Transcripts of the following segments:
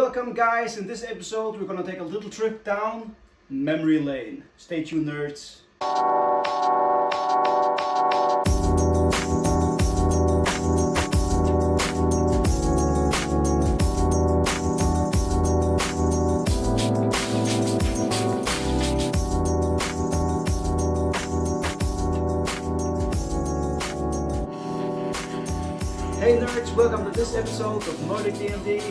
Welcome guys, in this episode we're gonna take a little trip down memory lane. Stay tuned, nerds. Hey nerds, welcome to this episode of Nordic D&D,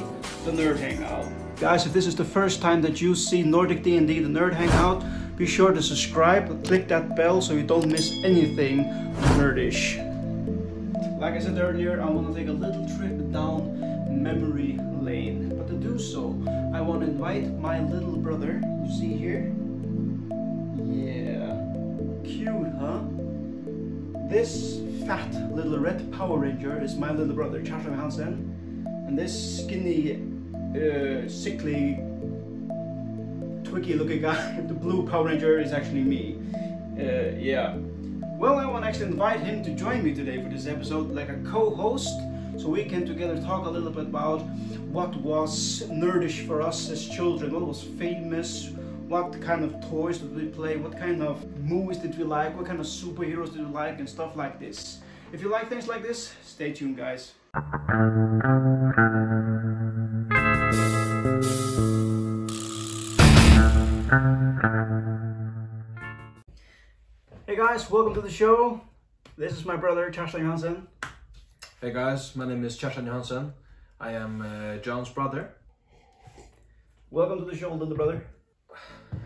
the Nerd Hangout. Guys, if this is the first time that you see Nordic D&D, the Nerd Hangout, be sure to subscribe and click that bell so you don't miss anything nerdish. Like I said earlier, I want to take a little trip down memory lane. But to do so, I want to invite my little brother. You see here? Yeah. Cute, huh? This fat little red Power Ranger is my little brother, Kjartan Johansen. And this skinny, sickly, twiggy looking guy, the blue Power Ranger, is actually me. Yeah. Well, I want to actually invite him to join me today for this episode, like a co-host, so we can together talk a little bit about what was nerdish for us as children, what was famous, what kind of toys did we play, what kind of movies did we like, what kind of superheroes did we like, and stuff like this. If you like things like this, stay tuned, guys. Hey guys, welcome to the show. This is my brother, Kjartan Johansen. Hey guys, my name is Kjartan Johansen. I am John's brother. Welcome to the show, little brother.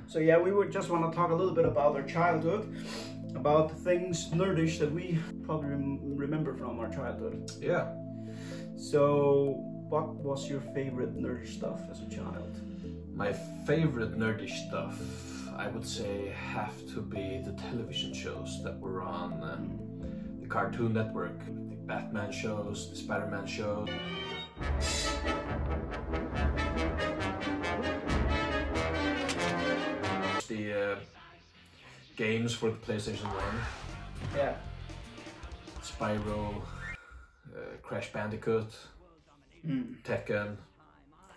So yeah, we would just want to talk a little bit about our childhood, about things nerdish that we probably remember from our childhood. Yeah. So, what was your favorite nerdish stuff as a child? My favorite nerdish stuff, I would say, have to be the television shows that were on the Cartoon Network. The Batman shows, the Spider-Man shows. The games for the PlayStation 1. Yeah. Spyro, Crash Bandicoot, Tekken,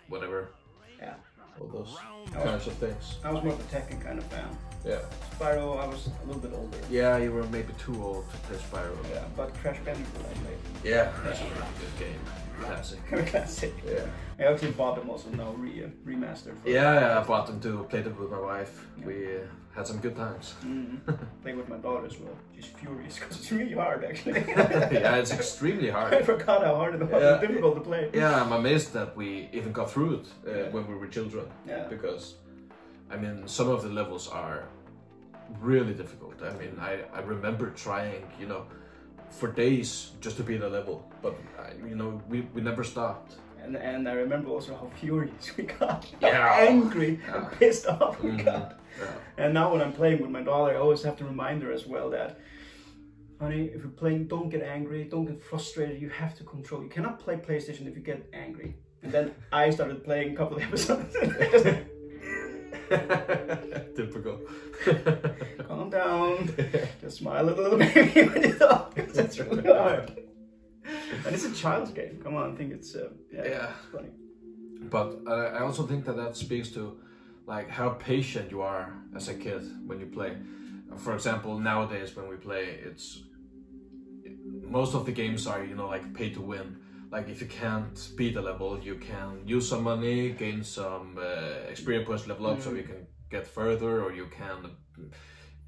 whatever. Yeah. All those kinds of things. I was more of a Tekken kind of fan. Yeah. Spyro, I was a little bit older. Yeah, you were maybe too old to play Spyro. Yeah, but Crash Bandicoot I played. Yeah, that's a really good game. Classic. Classic. Yeah. I actually bought them also now remastered. Yeah, I bought them too. Played them with my wife. Yeah. We had some good times. Playing with my daughter as well. She's furious because it's really hard actually. Yeah, it's extremely hard. I forgot how hard it was. It's difficult to play. Yeah, I'm amazed that we even got through it when we were children. Yeah. Because, I mean, some of the levels are really difficult. I mean, I remember trying, you know, for days just to beat a level, but you know, we never stopped. And I remember also how furious we got, how angry and pissed off we got. Yeah. And now when I'm playing with my daughter, I always have to remind her as well that, honey, if you're playing, don't get angry, don't get frustrated, you have to control. You cannot play PlayStation if you get angry. And then I started playing a couple of episodes. Typical. Calm down. Just smile a little baby when you talk, because it's really hard. And it's a child's game. Come on, I think it's it's funny. But I also think that speaks to like how patient you are as a kid when you play. For example, nowadays when we play, most of the games are, you know, like pay to win. Like if you can't beat a level, you can use some money, gain some experience points, level up, so you can get further, or you can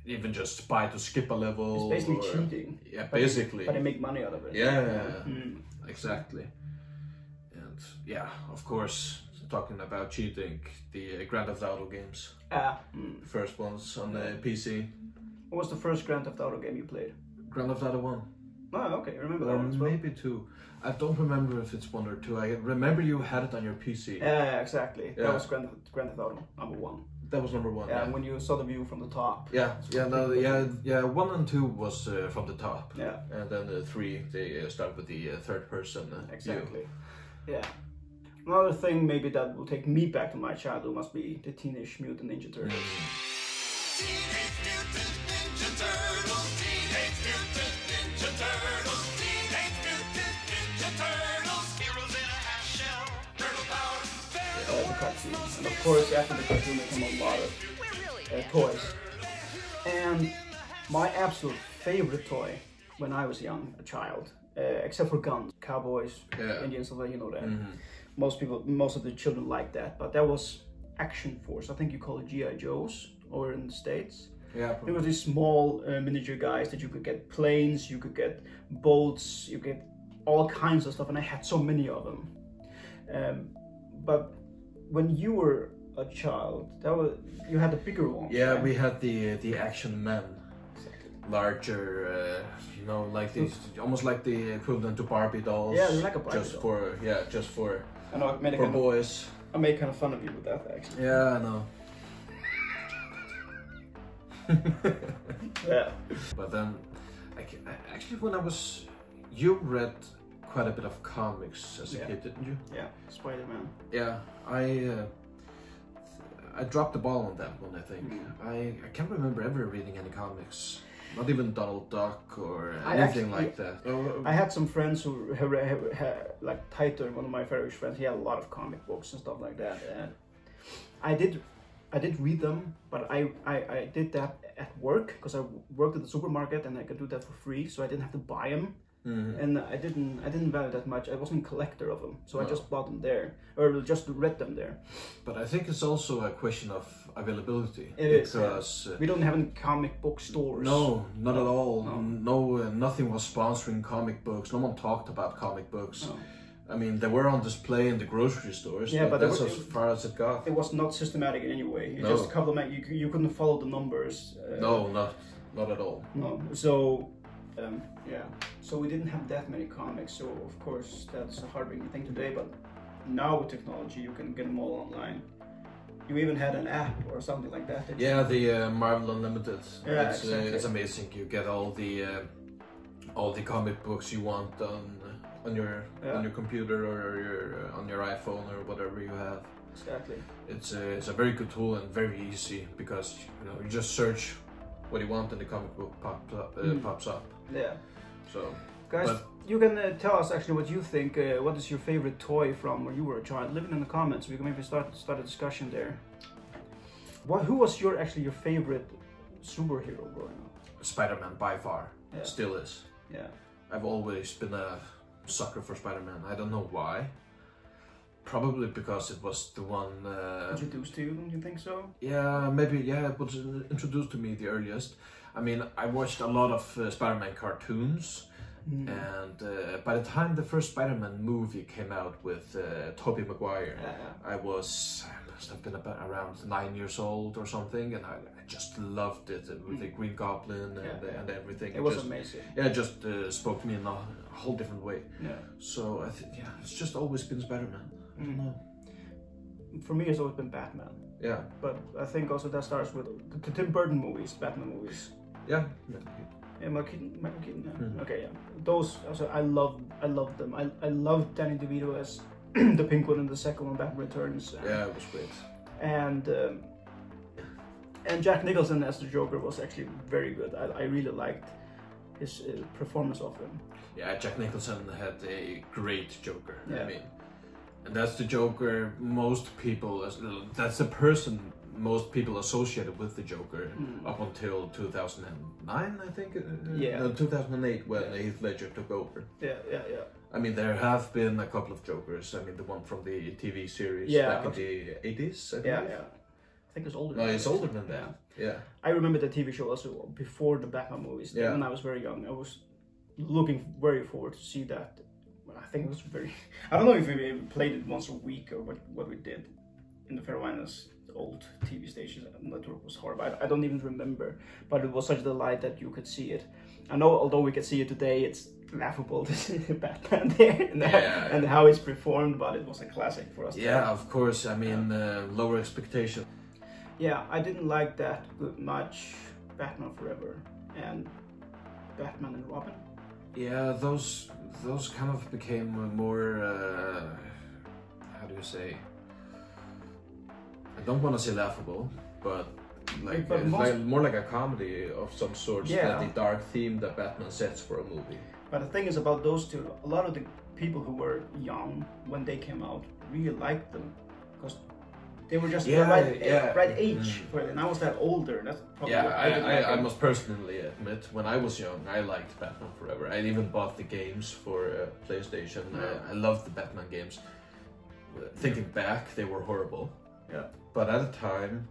even just buy to skip a level. It's basically cheating. Yeah, basically. But they make money out of it. Yeah, exactly. And yeah, of course, talking about cheating, the Grand Theft Auto games. The first ones on the PC. What was the first Grand Theft Auto game you played? Grand Theft Auto 1. Oh, okay, I remember that one as well. Maybe 2. I don't remember if it's 1 or 2. I remember you had it on your PC. Yeah, exactly. Yeah. That was Grand Theft Auto number 1. That was number 1. Yeah, when you saw the view from the top. Yeah, yeah. 1 and 2 was from the top. Yeah. And then 3, they start with the third person. Exactly. View. Yeah. Another thing maybe that will take me back to my childhood must be the Teenage Mutant Ninja Turtles. Teenage Mutant Ninja Turtles. Teenage Mutant Ninja Turtles. Teenage Mutant Ninja Turtles. Heroes in a half shell. Turtle power. the cartoon, and of course after the cartoon there came a lot of toys. And my absolute favorite toy when I was young, a child, except for guns, cowboys, Indians, stuff like you know that. Most of the children like that, but that was Action Force. I think you call it GI Joes over in the States. Yeah. Probably. There was these small miniature guys that you could get planes, you could get boats, you get all kinds of stuff, and I had so many of them. But when you were a child, you had the bigger ones. Yeah, right? we had the Action Men. Exactly. Larger, you know, like these, almost like the equivalent to Barbie dolls. Yeah, like a Barbie doll. Just for I know, for boys. I made kind of fun of you with that, actually. Yeah, I know. Yeah. But then, actually, when I was, you read quite a bit of comics as a kid, didn't you? Yeah, Spider-Man. Yeah, I dropped the ball on that one. I think I can't remember ever reading any comics. Not even Donald Duck or anything like that. I had some friends who like Titor, one of my very friends. He had a lot of comic books and stuff like that. And I did read them, but I did that at work because I worked at the supermarket and I could do that for free, so I didn't have to buy them. And I didn't value that much. I wasn't a collector of them, so I just bought them there, or just read them there. But I think it's also a question of availability. It is, because we don't have any comic book stores. No, not at all. No, nothing was sponsoring comic books. No one talked about comic books. No. I mean, they were on display in the grocery stores. Yeah, but that's as far as it got. It was not systematic in any way. It just a couple of you couldn't follow the numbers. No, not at all. No, so. So we didn't have that many comics, so of course that's a heartbreaking thing today, but now with technology you can get them all online. You even had an app or something like that. Yeah, the Marvel Unlimited. Yeah, exactly. It's amazing. You get all the comic books you want on your computer or on your iPhone or whatever you have. Exactly. It's a very good tool and very easy because you just search what you want and the comic book pops up. Yeah. So, guys, you can tell us actually what you think. What is your favorite toy from when you were a child? Leave it in the comments. We can maybe start a discussion there. Who was your favorite superhero growing up? Spider-Man by far. Still is. Yeah. I've always been a sucker for Spider-Man. I don't know why. Probably because it was the one introduced to you, don't you think so? Yeah, maybe. Yeah, it was introduced to me the earliest. I mean, I watched a lot of Spider-Man cartoons, and by the time the first Spider-Man movie came out with Tobey Maguire, I must have been around 9 years old or something, and I just loved it with the Green Goblin and everything. It was amazing. Yeah, it just spoke to me in a whole different way. Yeah. So I think it's just always been Spider-Man. I don't know. For me, it's always been Batman. Yeah. But I think also that starts with the Tim Burton movies, Batman movies. Yeah. Yeah, Michael Keaton. Okay, yeah. Those also I loved them. I loved Danny DeVito as the Penguin in the second one, Batman Returns. Yeah, it was great. And Jack Nicholson as the Joker was actually very good. I really liked his performance of him. Yeah, Jack Nicholson had a great Joker. Yeah. I mean, and that's the Joker that's the person most people associated with the Joker up until 2009, I think. No, 2008 when Heath Ledger took over. Yeah. I mean, there have been a couple of Jokers. I mean, the one from the TV series back in the 80's, I think. Yeah. I think it's older. No, it's older than that. Yeah. I remember the TV show also before the Batman movies. When I was very young, I was looking very forward to see that. I think it was I don't know if we played it once a week or what we did in the Carolinas. Old TV stations. The network was horrible. I don't even remember, but it was such a delight that you could see it. I know, although we could see it today, it's laughable to see Batman there and how it's performed, but it was a classic for us. Yeah, of course. I mean, lower expectation. Yeah, I didn't like that much. Batman Forever and Batman and Robin. Yeah, those kind of became more. How do you say? I don't want to say laughable, but more like a comedy of some sort. Yeah. The dark theme that Batman sets for a movie. But the thing is about those two, a lot of the people who were young when they came out really liked them because They were just the right age for it, and I was that older. That's probably what I didn't like. I must personally admit, when I was young, I liked Batman Forever. I even bought the games for PlayStation. I loved the Batman games. Thinking back, they were horrible. Yeah. But at the time,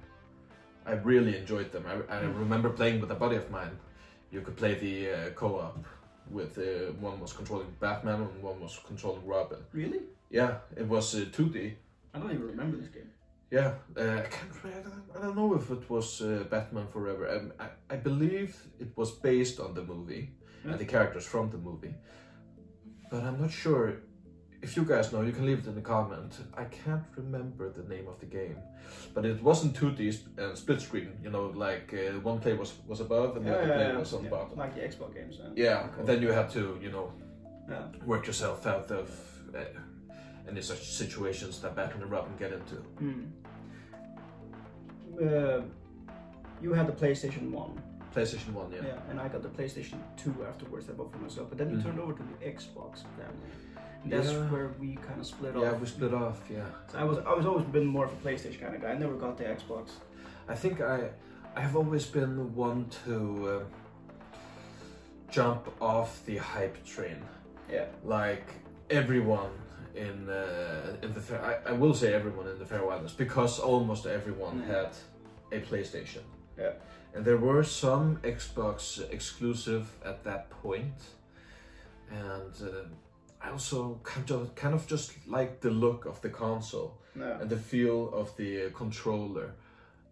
I really enjoyed them. I remember playing with a buddy of mine. You could play the co-op with one was controlling Batman and one was controlling Robin. Really? Yeah, it was 2D. I don't even remember this game. Yeah, I don't know if it was Batman Forever. I believe it was based on the movie and the characters from the movie. But I'm not sure. If you guys know, you can leave it in the comment. I can't remember the name of the game. But it wasn't 2D split screen, you know, like one player was above and the other player was on the bottom. Like the Xbox games. Yeah, and then you had to, you know, work yourself out of any such situations that Batman and Robin get into. You had the PlayStation 1. PlayStation 1, yeah. Yeah, and I got the PlayStation 2 afterwards. I bought for myself. But then you turned over to the Xbox family. And that's where we kind of split off. Yeah, we split off, yeah. So I was always been more of a PlayStation kind of guy. I never got the Xbox. I think I have always been one to jump off the hype train. Yeah. Like everyone in the fair, I will say everyone in the Faroe Islands, because almost everyone had a PlayStation. Yeah. And there were some Xbox exclusive at that point, and I also kind of just liked the look of the console and the feel of the controller.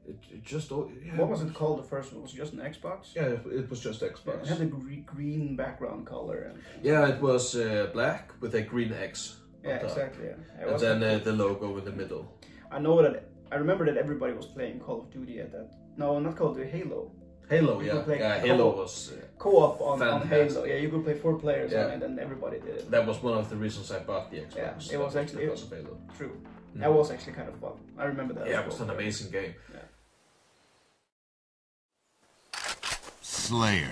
It just What was it called? The first one was it just an Xbox? Yeah, it was just Xbox. Yeah, it had the green background color. Yeah, it was black with a green X. Yeah, exactly. Yeah. And then the logo in the middle. I remember that everybody was playing Call of Duty at that. No, not Call of Duty, Halo. Halo, yeah. Halo was co-op on Halo. Yeah, you could play 4 players on it, and everybody did it. That was one of the reasons I bought the Xbox. Yeah, it was actually because of Halo. True. That was actually kind of fun. I remember that. Yeah, it was an amazing game. Yeah. Slayer.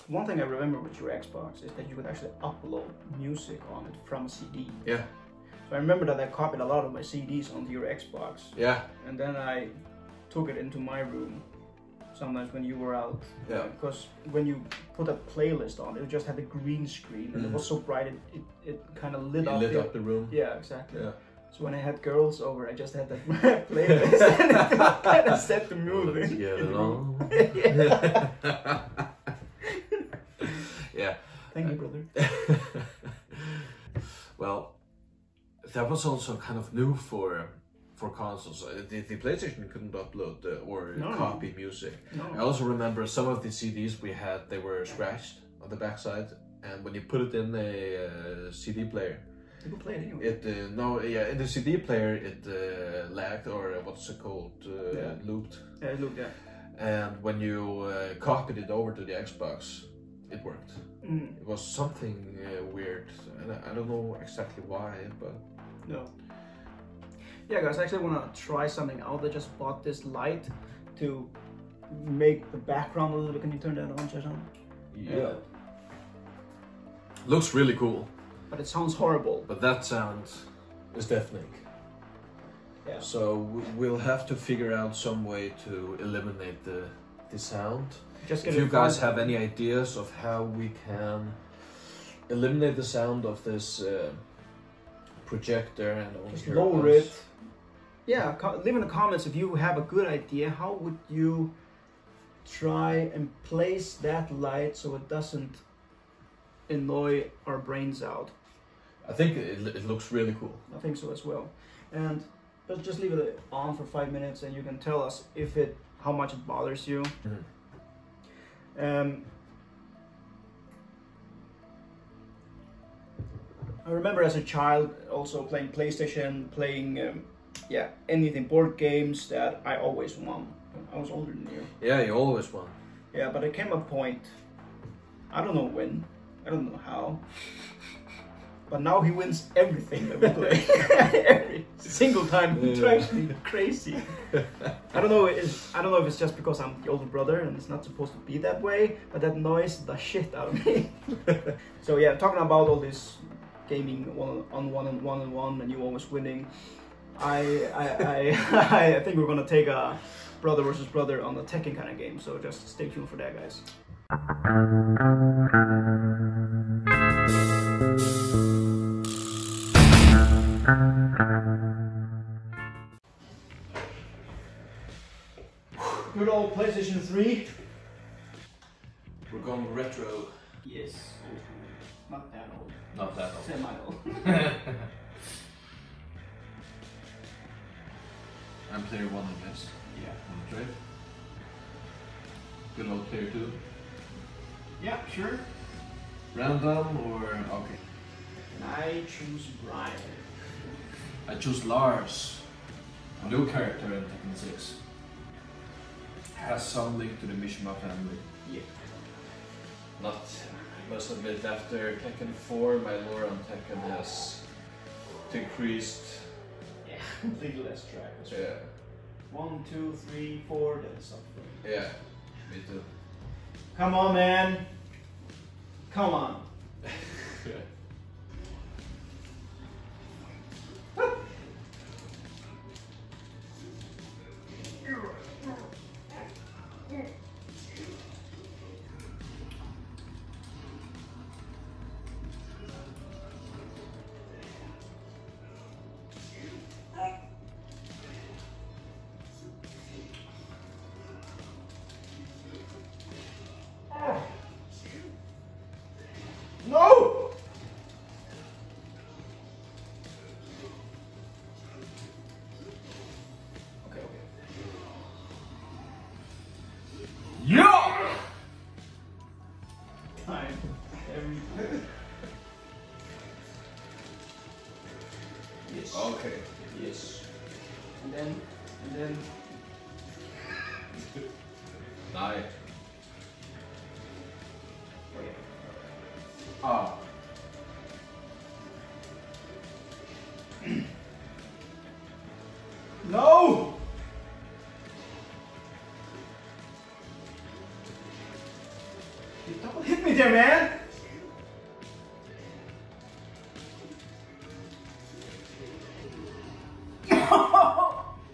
One thing I remember with your Xbox is that you could actually upload music on it from a CD. Yeah. So I remember that I copied a lot of my CDs onto your Xbox. Yeah. And then I took it into my room sometimes when you were out. Yeah. Because when you put a playlist on, it just had a green screen and it was so bright it kind of lit up the room. Yeah, exactly. Yeah. So when I had girls over, I just had that playlist and it kind of set the mood. Yeah. Thank you, brother. Well, that was also kind of new for consoles. The PlayStation couldn't upload or copy music. No. I also remember some of the CDs we had, they were scratched on the backside, and when you put it in a CD player, you could play it anyway. In the CD player it lagged, or what's it called, looped. Yeah, it looped, yeah. And when you copied it over to the Xbox, it worked. It was something weird, and I don't know exactly why, but... No. Yeah, guys, I actually want to try something out. I just bought this light to make the background a little bit. Can you turn that on, Kjartan? Yeah. Looks really cool. But it sounds horrible. But that sound is deafening. Yeah. So we'll have to figure out some way to eliminate the sound. If you guys have any ideas of how we can eliminate the sound of this projector and only just lower it. Yeah, leave in the comments if you have a good idea. How would you try and place that light so it doesn't annoy our brains out? I think it looks really cool. I think so as well. And let's just leave it on for 5 minutes and you can tell us how much it bothers you. I remember as a child also playing PlayStation, playing anything, board games, that I always won. I was older than you. Yeah, you always won. Yeah, but there came a point, I don't know when, I don't know how, But now he wins everything that we play. Every single time. It's actually crazy. I don't know if it's just because I'm the older brother and it's not supposed to be that way, but that annoys the shit out of me. So yeah, talking about all this gaming one-on-one and you always winning. I think we're gonna take a brother versus brother on the Tekken kind of game. So just stay tuned for that, guys. Good old PlayStation 3. We're going retro. Yes, old. Not that old. Not that old. Semi-old. I'm player 1, I guess. Yeah. On the trade. Good old player 2. Yeah, sure. Random or okay. And I choose Brian. I choose Lars. A new character in Tekken 6. Has some link to the Mishima family. Yeah. Not, I must admit, after Tekken 4, my lore on Tekken has decreased. Yeah, completely less track. Yeah. 1, 2, 3, 4, then something. Yeah, me too. Come on, man. Come on. Yeah. No! Okay, okay. Yeah! Time. Yes. Okay. Yes. And then. Nine. Okay. Ah. No! You double hit me there, man!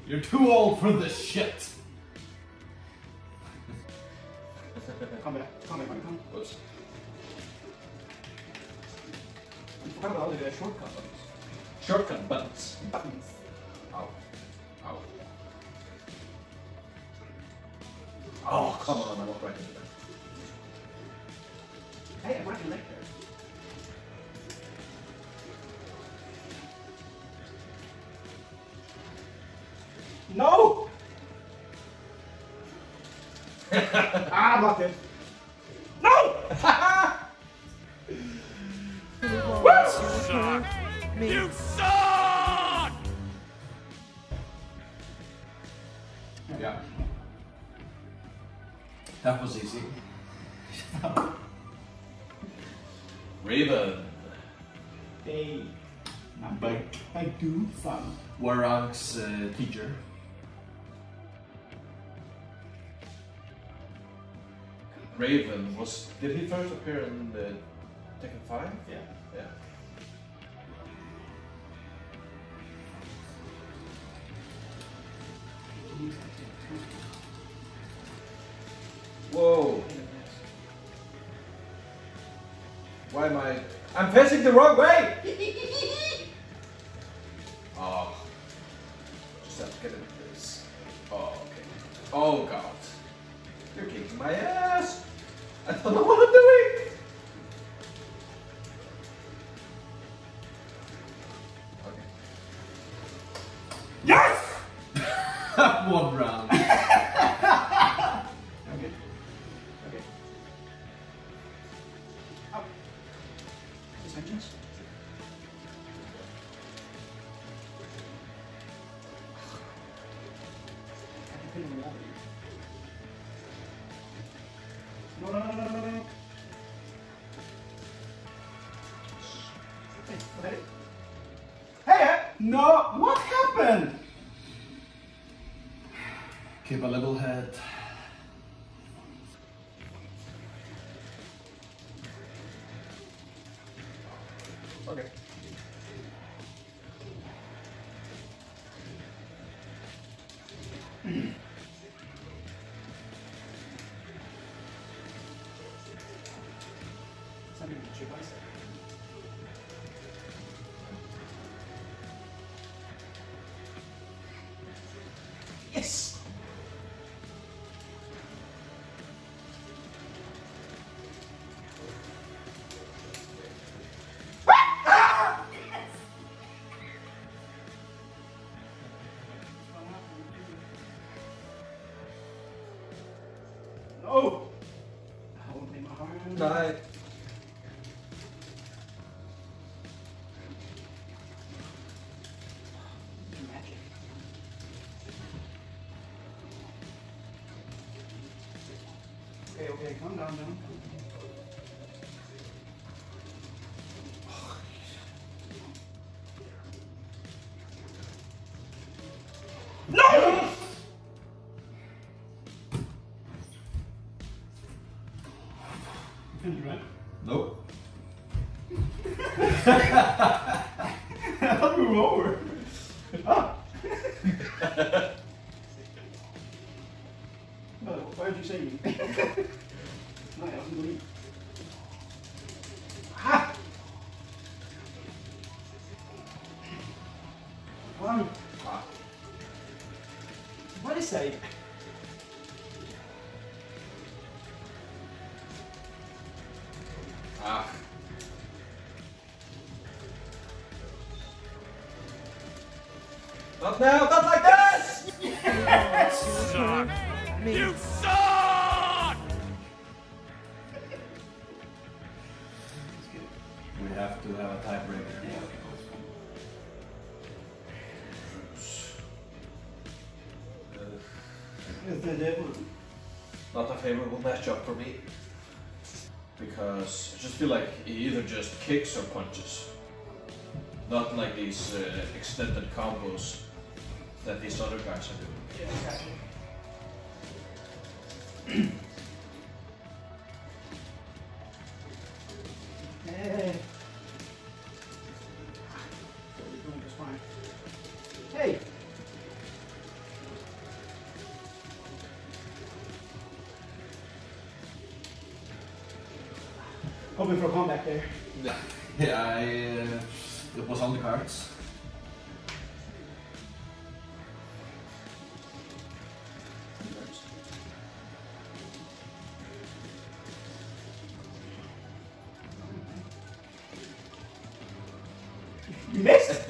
You're too old for this shit. Come back. Oops. I forgot about all the shortcut buttons. Shortcut buttons. Buttons. Ow. Ow. Oh, come on, I walked right into that. Hey, I brought your leg there. No! Ah, blocked it. No! You suck! Yeah. That was easy. Raven. Hey. I do fun. Warang's teacher. Raven was. Did he first appear in the Tekken 5? Yeah. Yeah. Whoa. Why am I? I'm facing the wrong way! Oh. Just have to get into this. Oh, okay. Oh, God. You're kicking my ass! I don't know what I'm doing! Okay. Yes! One round. Okay. Up. Is this vengeance? I can pin him in the wall. No. No, what happened? Keep a level head. Okay. Something to chip us. Yes! No! Hold me my hand. Nej. Magic. Okay, calm down now. No! Finished, right? Nope. I thought we were over. Ah! Why did you say me? No, I wasn't believe. Ah! One. Ah. What is that? Ah. Not now, not like this! Suck! You suck! We have to have a tiebreaker. Not a favorable matchup for me. Because I just feel like he either just kicks or punches. Not like these extended combos that these other guys are doing. Yeah, exactly. Hey. We're doing just fine. Hey! Hoping for a comeback there. Yeah, it was on the cards. You missed?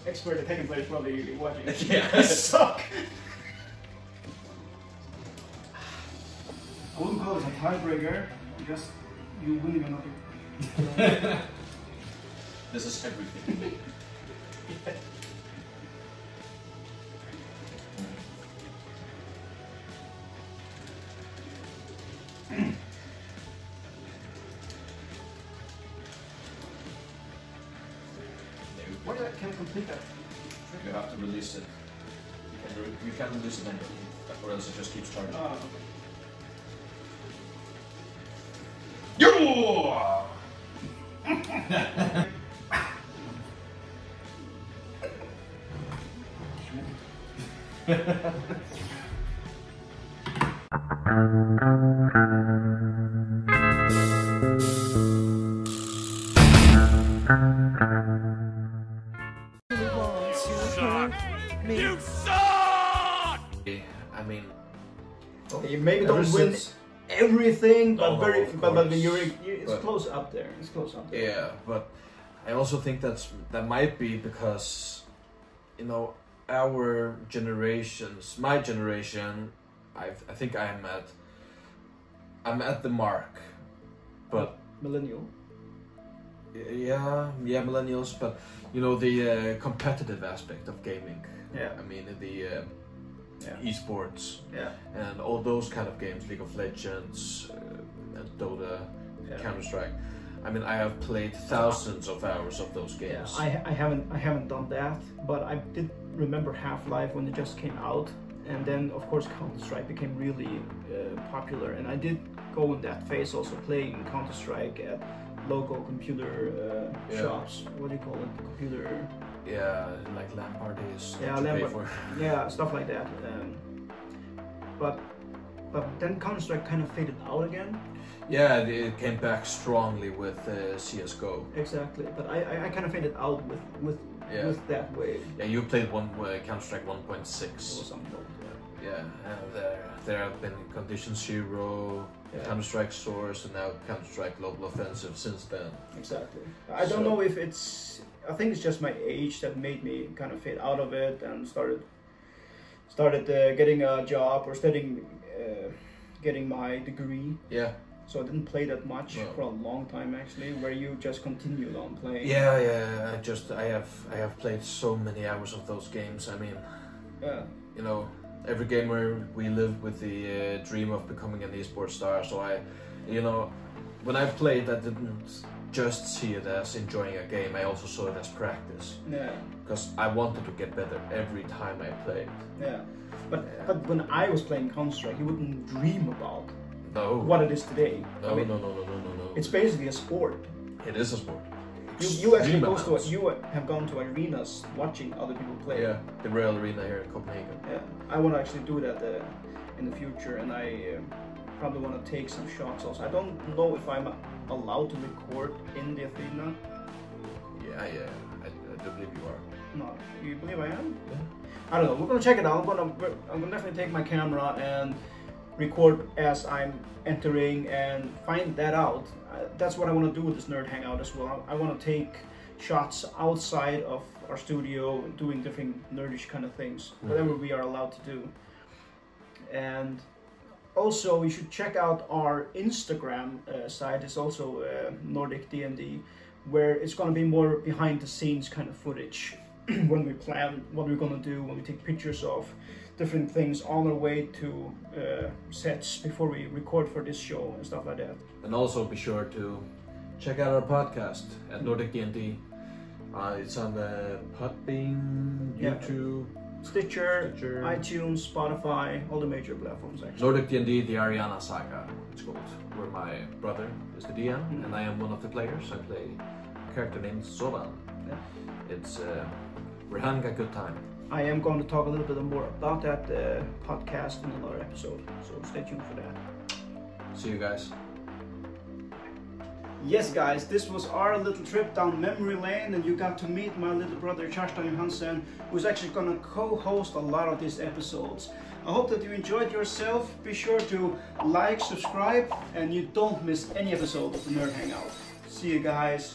Expert at Tekken players probably watching. Yeah. I suck! I wouldn't call this a tiebreaker, just you winning or not. This is everything. What can I complete that? You have to release it. You can't release it anyway, or else it just keeps charging. Oh, okay. Suck! You suck! I mean, You maybe ever don't win since- everything, but No, very, of but course. when it's But- close up there. It's close up there. yeah, but I also think that might be because, you know, our generations, my generation, I think I'm at the mark, but Millennial. yeah, millennials, but you know the competitive aspect of gaming. Yeah. I mean esports, Yeah. and all those kind of games, League of Legends, and Dota, Counter-Strike. I mean, I have played thousands of hours of those games. Yeah, I haven't done that, but I did remember Half-Life when it just came out, and then of course Counter-Strike became really popular, and I did go in that phase also playing Counter-Strike at local computer shops. What do you call it? Computer. Yeah, like LAN parties. Yeah, that you LAN pay par- for. Yeah, stuff like that. But then Counter-Strike kind of faded out again. Yeah, it came back strongly with CS:GO. Exactly, but I kind of faded out with that way. Yeah, you played Counter-Strike Or 1.6. something like that. Yeah, and there have been Condition Zero, Counter-Strike Source, and now Counter-Strike Global Offensive since then. Exactly. I don't know if it's. I think it's just my age that made me kind of fade out of it and started getting a job or studying, getting my degree. Yeah. So I didn't play that much for a long time actually. Where you just continued on playing. Yeah. I have played so many hours of those games. I mean, you know, every gamer we live with the dream of becoming an esports star. So when I played, I didn't just see it as enjoying a game. I also saw it as practice. Yeah. Because I wanted to get better every time I played. Yeah. But when I was playing Counter-Strike, you wouldn't dream about what it is today. No, I mean, no. It's basically a sport. It is a sport. You actually have gone to arenas watching other people play. Yeah, the Real Arena here in Copenhagen. Yeah, I want to actually do that in the future, and I probably want to take some shots also. I don't know if I'm allowed to record in the arena. Yeah, I do believe you are. No, you believe I am? Yeah. I don't know. We're gonna check it out. I'm gonna definitely take my camera and record as I'm entering and find that out. That's what I want to do with this Nerd Hangout as well. I want to take shots outside of our studio, doing different nerdish kind of things, whatever we are allowed to do. And also, you should check out our Instagram site. It's also Nordic D&D, where it's going to be more behind the scenes kind of footage when we plan what we're going to do, when we take pictures of different things on our way to sets before we record for this show and stuff like that. And also be sure to check out our podcast at Nordic D&D. It's on the Podbean, YouTube, Stitcher, iTunes, Spotify, all the major platforms actually. Nordic D&D, the Ariana Saga, it's called. Where my brother is the DM and I am one of the players. I play a character named Sovan. Yeah. It's we're having a good time. I am going to talk a little bit more about that podcast in another episode, so stay tuned for that. See you guys. Yes guys, this was our little trip down memory lane, and you got to meet my little brother Kjartan Johansen, who's actually going to co-host a lot of these episodes. I hope that you enjoyed yourself. Be sure to like, subscribe, and you don't miss any episode of the Nerd Hangout. See you guys.